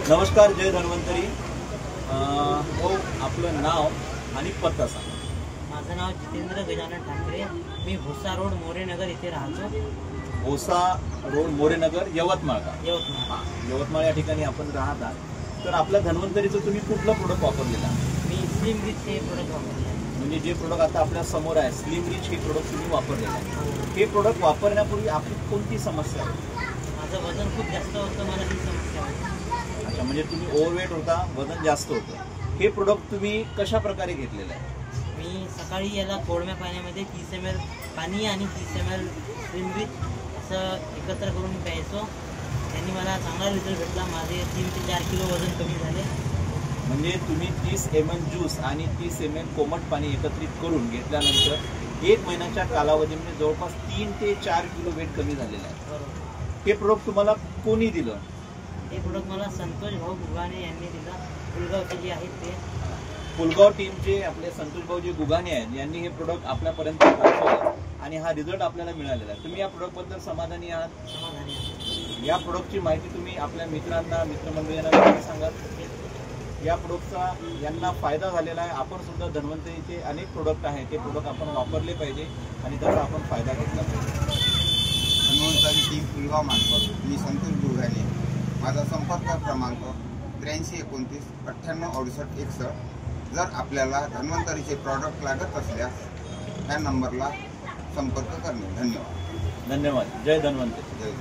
नमस्कार, जय धन्वंतरी। हो, आपलं नाव आणि पत्ता सांगा। माझं नाव जितेंद्र गजानन ठाकरे, मी भोसा रोड मोरेनगर इथे राहतो। भोसा रोड मोरेनगर, यवतमाळ का? यवतमाळ। यवतमाळ या ठिकाणी आपण राहत आहात। तर आपल्या धन्वंतरीचं तुम्ही कुठलं प्रोडक्ट वापरलेला? मी स्लिम रिच हे प्रोडक्ट वापरले। म्हणजे जे प्रोडक्ट आता आपल्या समोर आहे, स्लिम रिच हे प्रोडक्ट तुम्ही वापरलेलं आहे। हे प्रोडक्ट वापरण्यापूर्वी आपली कोणती समस्या होती? माझं वजन खूप जास्त होतं, मला ही समस्या होती। अच्छा, म्हणजे तुम्ही ओव्हरवेट होता, वजन जास्त होतं। हे प्रोडक्ट तुम्ही कशा प्रकारे घेतलेलं आहे? मी सकाळी याला कोरड्या पाण्यामध्ये 30 ml पाणी आणि 30 ml स्लिम रिच असं एकत्र करून प्यायचो। त्यांनी मला चांगला रिझल्ट भेटला। माझे 3 ते 4 किलो वजन कमी झाले। म्हणजे तुम्ही 30 ml ज्यूस आणि 30 ml कोमट पाणी एकत्रित करून घेतल्यानंतर 1 महिन्याच्या कालावधीमध्ये जवळपास 3 ते 4 किलो वेट कमी झालेलं आहे। बरोबर। हे प्रोडक्ट तुम्हाला कोणी दिलं? हे प्रोडक्ट मला संतोष भाऊ गुगाने यांनी दिला। पुलगावचे जे आहेत ते पुलगाव टीमचे आपले संतोष भाऊजी गुगाने आहेत, यांनी हे प्रोडक्ट आपल्यापर्यंत पोहोचवलं आणि हा रिझल्ट आपल्याला मिळालेला आहे। तुम्ही या प्रोडक्टबद्दल समाधानी आहात? समाधानी आहे। या प्रोडक्टची माहिती तुम्ही आपल्या मित्रांना, मित्रमंडळींना नक्की सांगा। या प्रोडक्टचा यांना फायदा झालेला आहे। आपण सुद्धा धन्वंतरीचे अनेक प्रोडक्ट आहेत, ते प्रोडक्ट आपण वापरले पाहिजे आणि त्याचा आपण फायदा घेतला पाहिजे। धन्वंतरी टीम पुलगाव मार्फत मी संतोष गुगाने। माझा संपर्क क्रमांक 83 29 98 68 61। जर आपल्याला धन्वंतरीचे प्रॉडक्ट लागत असल्यास ह्या नंबरला संपर्क करणे। धन्यवाद। धन्यवाद। जय धन्वंतरी। जय